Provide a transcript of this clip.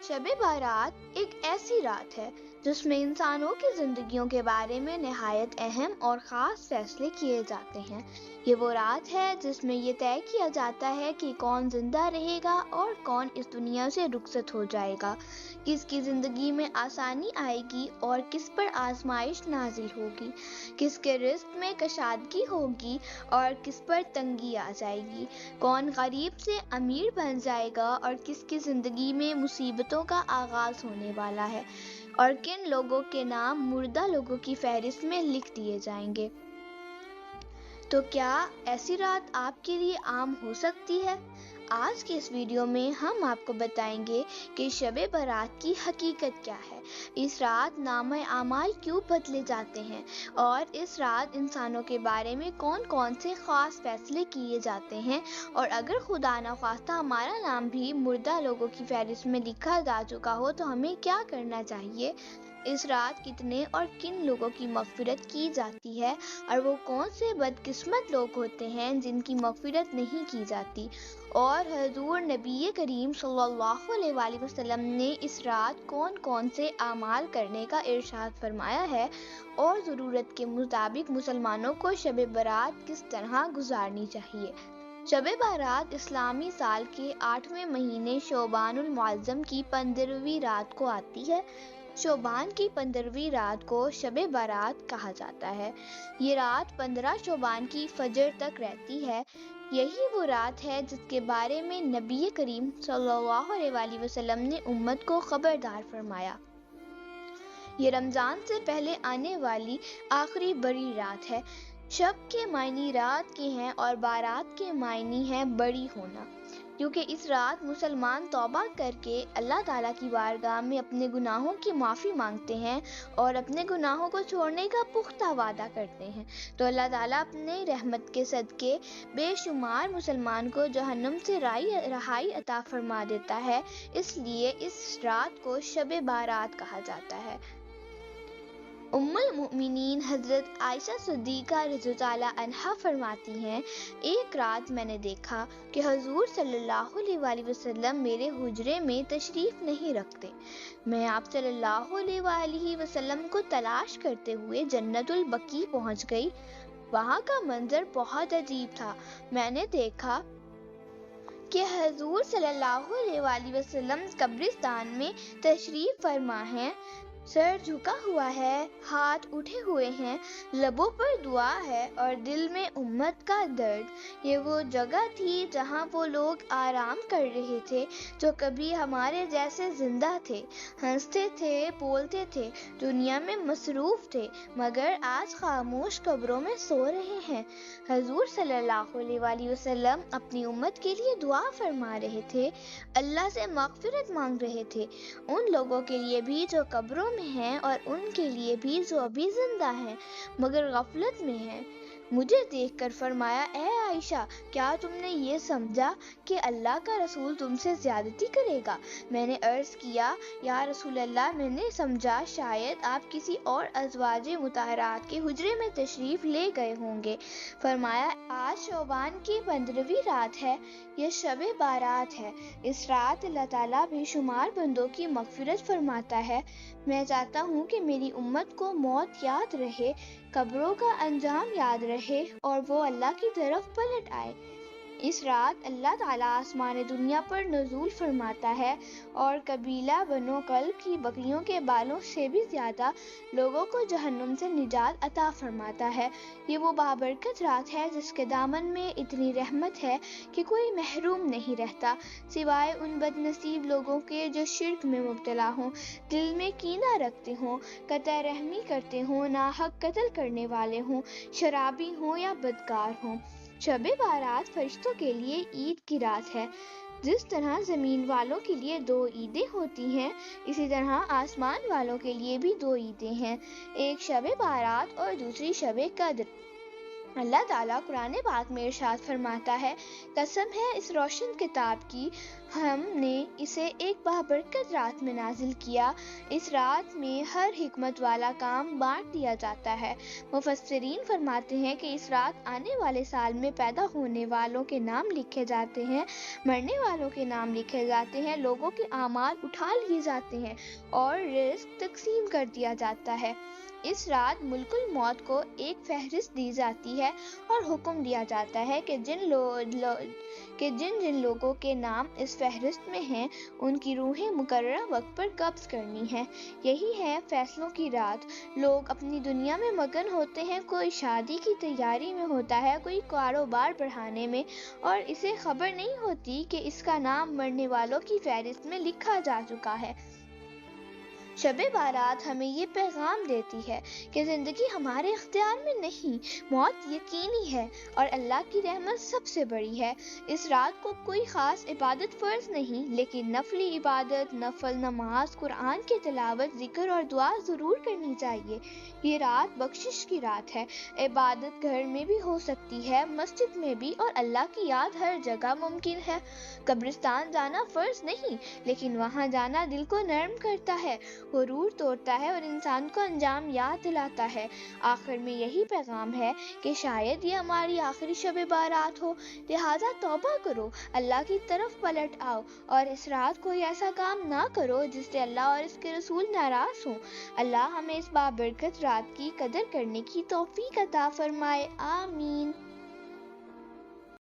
شب بارات ایک ایسی رات ہے جس میں انسانوں کی زندگیوں کے بارے میں نہایت اہم اور خاص فیصلے کیے جاتے ہیں۔ یہ وہ رات ہے جس میں یہ طے کیا جاتا ہے کہ کون زندہ رہے گا اور کون اس دنیا سے رخصت ہو جائے گا، کس کی زندگی میں آسانی آئے گی اور کس پر آزمائش نازل ہوگی، کس کے رزق میں کشادگی ہوگی اور کس پر تنگی آ جائے گی، کون غریب سے امیر بن جائے گا اور کس کی زندگی میں مصیبتوں کا آغاز ہونے والا ہے، اور کن لوگوں کے نام مردہ لوگوں کی فہرست میں لکھ دیے جائیں گے۔ تو کیا ایسی رات آپ کے لیے عام ہو سکتی ہے؟ آج کے اس ویڈیو میں ہم آپ کو بتائیں گے کہ شب برات کی حقیقت کیا ہے، اس رات نامہ اعمال کیوں بدلے جاتے ہیں، اور اس رات انسانوں کے بارے میں کون کون سے خاص فیصلے کیے جاتے ہیں، اور اگر خدا نخواستہ ہمارا نام بھی مردہ لوگوں کی فہرست میں لکھا جا چکا ہو تو ہمیں کیا کرنا چاہیے۔ اس رات کتنے اور کن لوگوں کی مغفرت کی جاتی ہے، اور وہ کون سے بدقسمت لوگ ہوتے ہیں جن کی مغفرت نہیں کی جاتی، اور حضور نبی کریم صلی اللہ علیہ وآلہ وسلم نے اس رات کون کون سے اعمال کرنے کا ارشاد فرمایا ہے، اور ضرورت کے مطابق مسلمانوں کو شب برات کس طرح گزارنی چاہیے۔ شب برات اسلامی سال کے 8ویں مہینے شعبان المعظم کی 15ویں رات کو آتی ہے۔ شعبان کی 15ویں رات کو شب برات کہا جاتا ہے۔ یہ رات 15 شعبان کی فجر تک رہتی ہے۔ یہی وہ رات ہے جس کے بارے میں نبی کریم صلی اللہ علیہ وآلہ وسلم نے امت کو خبردار فرمایا۔ یہ رمضان سے پہلے آنے والی آخری بڑی رات ہے۔ شب کے معنی رات کے ہیں اور بارات کے معنی ہے بڑی ہونا، کیونکہ اس رات مسلمان توبہ کر کے اللہ تعالیٰ کی بارگاہ میں اپنے گناہوں کی معافی مانگتے ہیں اور اپنے گناہوں کو چھوڑنے کا پختہ وعدہ کرتے ہیں، تو اللہ تعالیٰ اپنے رحمت کے صدقے بے شمار مسلمان کو جہنم سے رہائی عطا فرما دیتا ہے۔ اس لیے اس رات کو شب بارات کہا جاتا ہے۔ ام المؤمنین حضرت عائشہ صدیقہ رضی اللہ عنہا فرماتی ہیں، ایک رات میں نے دیکھا کہ حضور صلی اللہ علیہ وآلہ وسلم میرے حجرے میں تشریف نہیں رکھتے۔ میں آپ صلی اللہ علیہ وآلہ وسلم کو تلاش کرتے ہوئے جنت البقیع پہنچ گئی۔ وہاں کا منظر بہت عجیب تھا۔ میں نے دیکھا کہ حضور صلی اللہ علیہ وآلہ وسلم قبرستان میں تشریف فرما ہیں، سر جھکا ہوا ہے، ہاتھ اٹھے ہوئے ہیں، لبوں پر دعا ہے اور دل میں امت کا درد۔ یہ وہ جگہ تھی جہاں وہ لوگ آرام کر رہے تھے جو کبھی ہمارے جیسے زندہ تھے، ہنستے تھے، بولتے تھے، دنیا میں مصروف تھے، مگر آج خاموش قبروں میں سو رہے ہیں۔ حضور صلی اللہ علیہ وآلہ وسلم اپنی امت کے لیے دعا فرما رہے تھے، اللہ سے مغفرت مانگ رہے تھے، ان لوگوں کے لیے بھی جو قبروں میں ہیں اور ان کے لیے بھی جو ابھی زندہ ہیں مگر غفلت میں ہیں۔ مجھے دیکھ کر فرمایا، اے عائشہ، کیا تم نے یہ سمجھا کہ اللہ کا رسول تم سے زیادتی کرے گا؟ میں نے عرض کیا، یا رسول اللہ، میں نے سمجھا شاید آپ کسی اور ازواج مطہرات کے حجرے میں تشریف لے گئے ہوں گے۔ فرمایا، آج شعبان کی 15ویں رات ہے، یہ شب بارات ہے۔ اس رات اللہ تعالیٰ بے شمار بندوں کی مغفرت فرماتا ہے۔ میں چاہتا ہوں کہ میری امت کو موت یاد رہے، قبروں کا انجام یاد رہے اور وہ اللہ کی طرف پلٹ آئے۔ اس رات اللہ تعالیٰ آسمان دنیا پر نزول فرماتا ہے اور قبیلہ بنو کلب کی بکریوں کے بالوں سے بھی زیادہ لوگوں کو جہنم سے نجات عطا فرماتا ہے۔ یہ وہ بابرکت رات ہے جس کے دامن میں اتنی رحمت ہے کہ کوئی محروم نہیں رہتا، سوائے ان بد نصیب لوگوں کے جو شرک میں مبتلا ہوں، دل میں کینہ رکھتے ہوں، قطع رحمی کرتے ہوں، ناحق قتل کرنے والے ہوں، شرابی ہوں یا بدکار ہوں۔ شب بارات فرشتوں کے لیے عید کی رات ہے۔ جس طرح زمین والوں کے لیے 2 عیدیں ہوتی ہیں، اسی طرح آسمان والوں کے لیے بھی 2 عیدیں ہیں، ایک شب بارات اور دوسری شب قدر۔ اللہ تعالیٰ قرآن پاک میں ارشاد فرماتا ہے، قسم ہے اس روشن کتاب کی، ہم نے اسے ایک بابرکت رات میں نازل کیا، اس رات میں ہر حکمت والا کام بانٹ دیا جاتا ہے۔ مفسرین فرماتے ہیں کہ اس رات آنے والے سال میں پیدا ہونے والوں کے نام لکھے جاتے ہیں، مرنے والوں کے نام لکھے جاتے ہیں، لوگوں کے اعمال اٹھا لیے جاتے ہیں اور رزق تقسیم کر دیا جاتا ہے۔ اس رات ملک الموت کو ایک فہرست دی جاتی ہے اور حکم دیا جاتا ہے کہ جن لوگوں کے نام اس فہرست میں ہیں ان کی روحیں مقررہ وقت پر قبض کرنی ہیں۔ یہی ہے فیصلوں کی رات۔ لوگ اپنی دنیا میں مگن ہوتے ہیں، کوئی شادی کی تیاری میں ہوتا ہے، کوئی کاروبار بڑھانے میں، اور اسے خبر نہیں ہوتی کہ اس کا نام مرنے والوں کی فہرست میں لکھا جا چکا ہے۔ شب بارات ہمیں یہ پیغام دیتی ہے کہ زندگی ہمارے اختیار میں نہیں، موت یقینی ہے اور اللہ کی رحمت سب سے بڑی ہے۔ اس رات کو کوئی خاص عبادت فرض نہیں، لیکن نفلی عبادت، نفل نماز، قرآن کی تلاوت، ذکر اور دعا ضرور کرنی چاہیے۔ یہ رات بخشش کی رات ہے۔ عبادت گھر میں بھی ہو سکتی ہے، مسجد میں بھی، اور اللہ کی یاد ہر جگہ ممکن ہے۔ قبرستان جانا فرض نہیں، لیکن وہاں جانا دل کو نرم کرتا ہے، غرور توڑتا ہے اور انسان کو انجام یاد دلاتا ہے۔ آخر میں یہی پیغام ہے کہ شاید یہ ہماری آخری شب بارات ہو، لہٰذا توبہ کرو، اللہ کی طرف پلٹ آؤ اور اس رات کوئی ایسا کام نہ کرو جس سے اللہ اور اس کے رسول ناراض ہوں۔ اللہ ہمیں اس بابرکت رات کی قدر کرنے کی توفیق عطا فرمائے، آمین۔